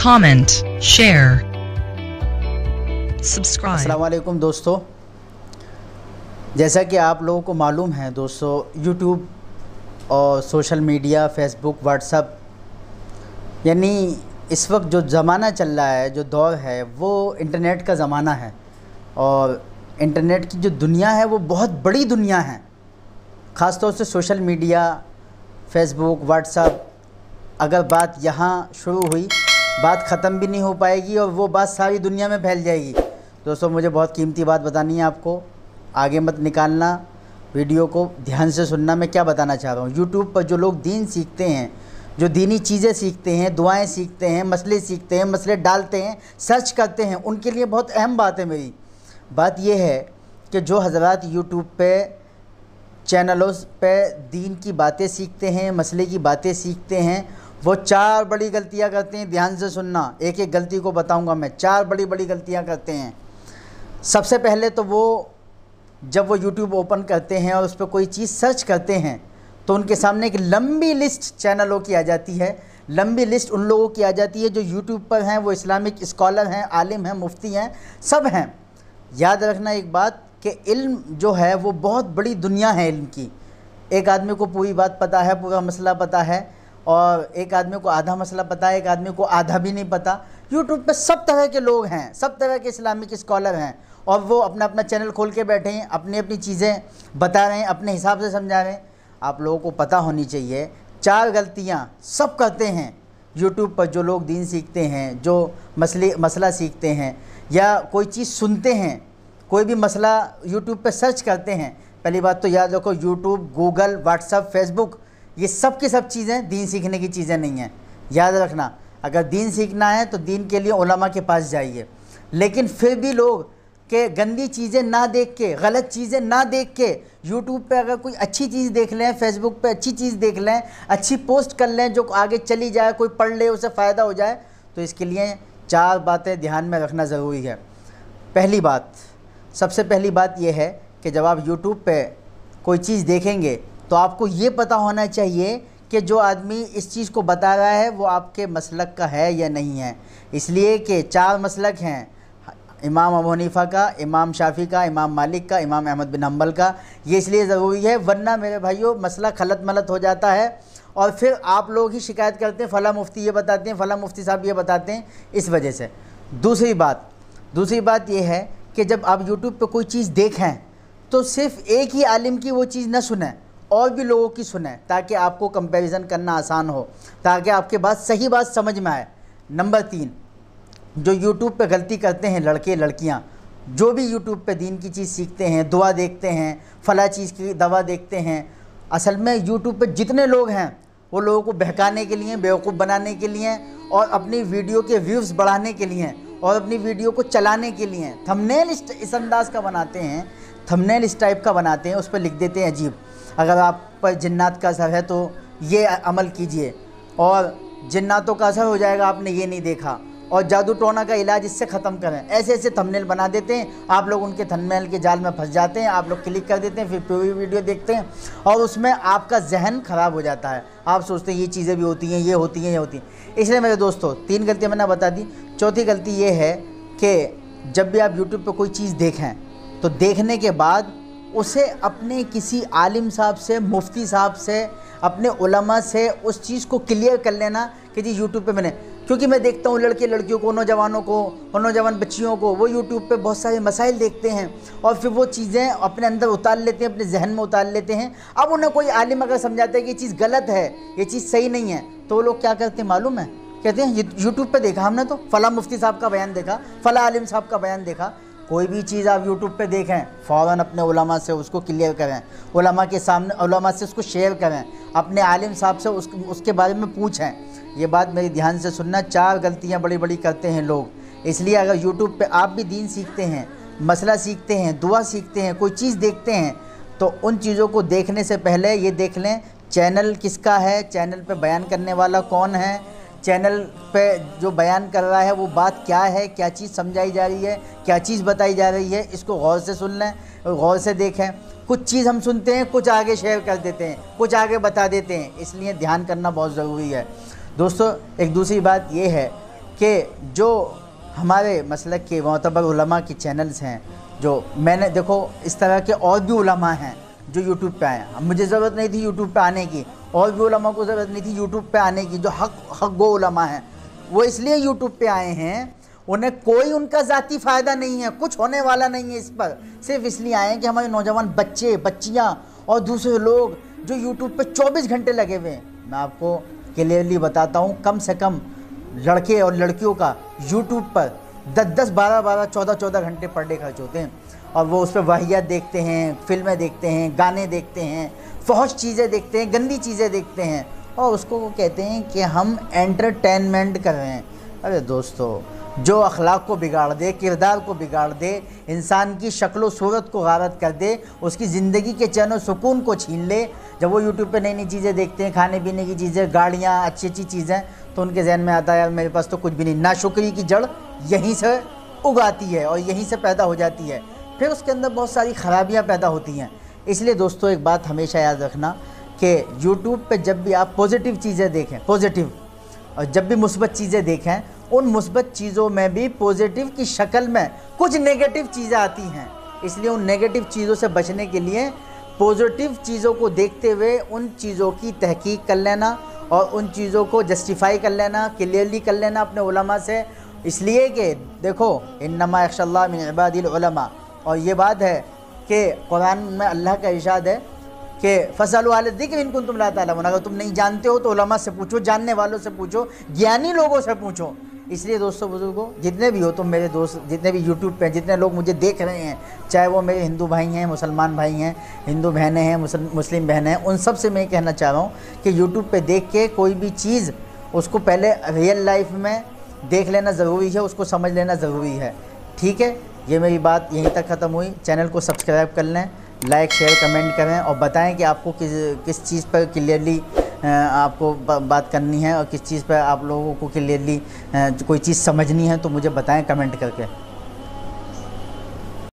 comment, share, subscribe. अस्सलाम वालेकुम दोस्तों, जैसा कि आप लोगों को मालूम है दोस्तों, यूट्यूब और सोशल मीडिया, फेसबुक, व्हाट्सअप, यानी इस वक्त जो ज़माना चल रहा है, जो दौर है, वो इंटरनेट का ज़माना है। और इंटरनेट की जो दुनिया है वो बहुत बड़ी दुनिया है। ख़ास तौर से सोशल मीडिया, फेसबुक, व्हाट्सअप, अगर बात यहाँ शुरू हुई, बात ख़त्म भी नहीं हो पाएगी और वो बात सारी दुनिया में फैल जाएगी। दोस्तों, मुझे बहुत कीमती बात बतानी है आपको, आगे मत निकालना, वीडियो को ध्यान से सुनना। मैं क्या बताना चाह रहा हूँ, यूट्यूब पर जो लोग दीन सीखते हैं, जो दीनी चीज़ें सीखते हैं, दुआएं सीखते हैं, मसले सीखते हैं, मसले डालते हैं, सर्च करते हैं, उनके लिए बहुत अहम बात है। मेरी बात यह है कि जो हज़रात यूट्यूब पे चैनलों पे दीन की बातें सीखते हैं, मसले की बातें सीखते हैं, वो 4 बड़ी गलतियां करते हैं। ध्यान से सुनना, एक एक गलती को बताऊंगा मैं। 4 बड़ी बड़ी गलतियां करते हैं। सबसे पहले तो वो जब वो यूट्यूब ओपन करते हैं और उस पर कोई चीज़ सर्च करते हैं तो उनके सामने एक लंबी लिस्ट चैनलों की आ जाती है। लंबी लिस्ट उन लोगों की आ जाती है जो यूट्यूब पर हैं, वो इस्लामिक स्कॉलर हैं, आलिम हैं, मुफ्ती हैं, सब हैं। याद रखना एक बात कि इल्म जो है वो बहुत बड़ी दुनिया है इल्म की। एक आदमी को पूरी बात पता है, पूरा मसला पता है, और एक आदमी को आधा मसला पता है, एक आदमी को आधा भी नहीं पता। यूट्यूब पे सब तरह के लोग हैं, सब तरह के इस्लामिक स्कॉलर हैं, और वो अपना अपना चैनल खोल के बैठे हैं, अपनी अपनी चीज़ें बता रहे हैं, अपने हिसाब से समझा रहे हैं। आप लोगों को पता होनी चाहिए, 4 गलतियाँ सब करते हैं यूट्यूब पर जो लोग दीन सीखते हैं, जो मसला सीखते हैं या कोई चीज़ सुनते हैं, कोई भी मसला यूट्यूब पे सर्च करते हैं। पहली बात तो याद रखो, यूट्यूब, गूगल, व्हाट्सअप, फेसबुक, ये सब की सब चीज़ें दीन सीखने की चीज़ें नहीं हैं। याद रखना, अगर दीन सीखना है तो दीन के लिए उलमा के पास जाइए। लेकिन फिर भी लोग के गंदी चीज़ें ना देख के, गलत चीज़ें ना देख के, यूट्यूब पे अगर कोई अच्छी चीज़ देख लें, फेसबुक पे अच्छी चीज़ देख लें, अच्छी पोस्ट कर लें जो आगे चली जाए, कोई पढ़ ले, उसे फ़ायदा हो जाए, तो इसके लिए 4 बातें ध्यान में रखना ज़रूरी है। पहली बात, सबसे पहली बात यह है कि जब आप यूट्यूब पे कोई चीज़ देखेंगे तो आपको ये पता होना चाहिए कि जो आदमी इस चीज़ को बता रहा है वो आपके मसलक का है या नहीं है। इसलिए कि 4 मसलक हैं, इमाम अबू हनीफ़ा का, इमाम शाफ़ी का, इमाम मालिक का, इमाम अहमद बिन हम्बल का। ये इसलिए ज़रूरी है, वरना मेरे भाइयों मसला खलत मलत हो जाता है और फिर आप लोग ही शिकायत करते हैं, फ़ला मुफ्ती ये बताते हैं, फ़ला मुफ्ती साहब ये बताते हैं, इस वजह से। दूसरी बात ये है कि जब आप यूट्यूब पे कोई चीज़ देखें तो सिर्फ़ एक ही आलिम की वो चीज़ न सुनें, और भी लोगों की सुनें, ताकि आपको कंपैरिजन करना आसान हो, ताकि आपके बात सही बात समझ में आए। नंबर 3, जो यूट्यूब पे गलती करते हैं लड़के लड़कियां, जो भी यूट्यूब पे दीन की चीज़ सीखते हैं, दुआ देखते हैं, फला चीज़ की दवा देखते हैं, असल में यूट्यूब पे जितने लोग हैं वो लोगों को बहकाने के लिए, बेवकूफ़ बनाने के लिए, और अपनी वीडियो के व्यूज़ बढ़ाने के लिए, और अपनी वीडियो को चलाने के लिए थंबनेल इस अंदाज़ का बनाते हैं, थंबनेल इस टाइप का बनाते हैं, उस पर लिख देते हैं अजीब, अगर आप पर जिन्नात का असर है तो ये अमल कीजिए, और जिन्नातों का असर हो जाएगा, आपने ये नहीं देखा, और जादू टोना का इलाज इससे ख़त्म करें। ऐसे ऐसे थंबनेल बना देते हैं, आप लोग उनके थंबनेल के जाल में फंस जाते हैं, आप लोग क्लिक कर देते हैं, फिर पूरी वीडियो देखते हैं और उसमें आपका जहन ख़राब हो जाता है। आप सोचते हैं ये चीज़ें भी होती हैं, ये होती हैं, ये होती हैं। इसलिए मेरे दोस्तों 3 गलतियाँ मैंने बता दी। चौथी गलती ये है कि जब भी आप यूट्यूब पर कोई चीज़ देखें तो देखने के बाद उसे अपने किसी आलिम साहब से, मुफ्ती साहब से, अपने उलमा से उस चीज़ को क्लियर कर लेना कि जी यूट्यूब पे मैंने, क्योंकि मैं देखता हूँ लड़के लड़कियों को, नौजवानों को और नौजवान बच्चियों को, वो यूट्यूब पे बहुत सारे मसाइल देखते हैं और फिर वो चीज़ें अपने अंदर उतार लेते हैं, अपने जहन में उतार लेते हैं। अब उन्हें कोई आलिम अगर समझाता है कि ये चीज़ गलत है, ये चीज़ सही नहीं है, तो वो लोग क्या करते हैं मालूम है, कहते हैं यूट्यूब पर देखा हमने, तो फ़ला मुफ्ती साहब का बयान देखा, फ़ला आलिम साहब का बयान देखा। कोई भी चीज़ आप यूट्यूब पे देखें, फ़ौरन अपने उलमा से उसको क्लियर करें, उलमा के सामने, उलमा से उसको शेयर करें, अपने आलिम साहब से उसके बारे में पूछें। ये बात मेरी ध्यान से सुनना। 4 गलतियां बड़ी बड़ी करते हैं लोग। इसलिए अगर यूट्यूब पे आप भी दीन सीखते हैं, मसला सीखते हैं, दुआ सीखते हैं, कोई चीज़ देखते हैं, तो उन चीज़ों को देखने से पहले ये देख लें चैनल किसका है, चैनल पे बयान करने वाला कौन है, चैनल पे जो बयान कर रहा है वो बात क्या है, क्या चीज़ समझाई जा रही है, क्या चीज़ बताई जा रही है, इसको गौर से सुन लें, गौर से देखें। कुछ चीज़ हम सुनते हैं, कुछ आगे शेयर कर देते हैं, कुछ आगे बता देते हैं, इसलिए ध्यान करना बहुत ज़रूरी है। दोस्तों एक दूसरी बात ये है कि जो हमारे मसलक के मोतबर उलमा की चैनल्स हैं, जो मैंने देखो इस तरह के और भी उलमा हैं जो यूट्यूब पे आए हैं। मुझे ज़रूरत नहीं थी यूट्यूब पे आने की, और भी उलमा को ज़रूरत नहीं थी यूट्यूब पे आने की। जो हक गो उलमा हैं वो इसलिए यूट्यूब पे आए हैं, उन्हें कोई उनका ज़ाती फ़ायदा नहीं है, कुछ होने वाला नहीं है इस पर, सिर्फ इसलिए आए हैं कि हमारे नौजवान बच्चे बच्चियाँ और दूसरे लोग जो यूट्यूब पे 24 घंटे लगे हुए हैं। मैं आपको क्लियरली बताता हूँ, कम से कम लड़के और लड़कियों का यूट्यूब पर 10-10, 12-12, 14-14 घंटे पर डे खर्च होते हैं, और वो उस पर वाहियात देखते हैं, फिल्में देखते हैं, गाने देखते हैं, फहश चीज़ें देखते हैं, गंदी चीज़ें देखते हैं, और उसको वो कहते हैं कि हम एंटरटेनमेंट कर रहे हैं। अरे दोस्तों, जो अखलाक को बिगाड़ दे, किरदार को बिगाड़ दे, इंसान की शक्ल सूरत को गारत कर दे, उसकी ज़िंदगी के चैन और सुकून को छीन ले। जब वो यूट्यूब पे नई नई चीज़ें देखते हैं, खाने पीने की चीज़ें, गाड़ियाँ, अच्छी अच्छी चीज़ें, तो उनके जहन में आता है यार मेरे पास तो कुछ भी नहीं। नाशुक्री की जड़ यहीं से उगाती है और यहीं से पैदा हो जाती है, फिर उसके अंदर बहुत सारी ख़राबियाँ पैदा होती हैं। इसलिए दोस्तों एक बात हमेशा याद रखना कि यूट्यूब पे जब भी आप पॉजिटिव चीज़ें देखें, पॉजिटिव, और जब भी मुस्बत चीज़ें देखें, उन मुस्बत चीज़ों में भी पॉजिटिव की शक्ल में कुछ नेगेटिव चीज़ें आती हैं। इसलिए उन नेगेटिव चीज़ों से बचने के लिए पॉजिटिव चीज़ों को देखते हुए उन चीज़ों की तहकीक कर लेना और उन चीज़ों को जस्टिफाई कर लेना, क्लियरली कर लेना अपने उलमा से। इसलिए कि देखो, इन्नमा यख्शल्लाह मिन इबादिल उलमा, और ये बात है कि कुरान में अल्लाह का इरशाद है कि फसलु अहल ज़िक्र इन कुंतुम ला तालमून, अगर तुम नहीं जानते हो तो उलमा से पूछो, जानने वालों से पूछो, ज्ञानी लोगों से पूछो। इसलिए दोस्तों बुजुर्गों, जितने भी हो तुम मेरे दोस्त, जितने भी यूट्यूब पे जितने लोग मुझे देख रहे हैं, चाहे वो मेरे हिंदू भाई हैं, मुसलमान भाई हैं, हिंदू बहनें हैं, मुस्लिम बहनें हैं, उन सब से मैं कहना चाह रहा हूँ कि यूट्यूब पे देख के कोई भी चीज़ उसको पहले रियल लाइफ में देख लेना ज़रूरी है, उसको समझ लेना ज़रूरी है। ठीक है, ये मेरी बात यहीं तक ख़त्म हुई। चैनल को सब्सक्राइब कर लें, लाइक शेयर कमेंट करें, और बताएं कि आपको किस चीज़ पर क्लियरली आपको बात करनी है और किस चीज़ पर आप लोगों को क्लियरली कोई चीज़ समझनी है, तो मुझे बताएं कमेंट करके।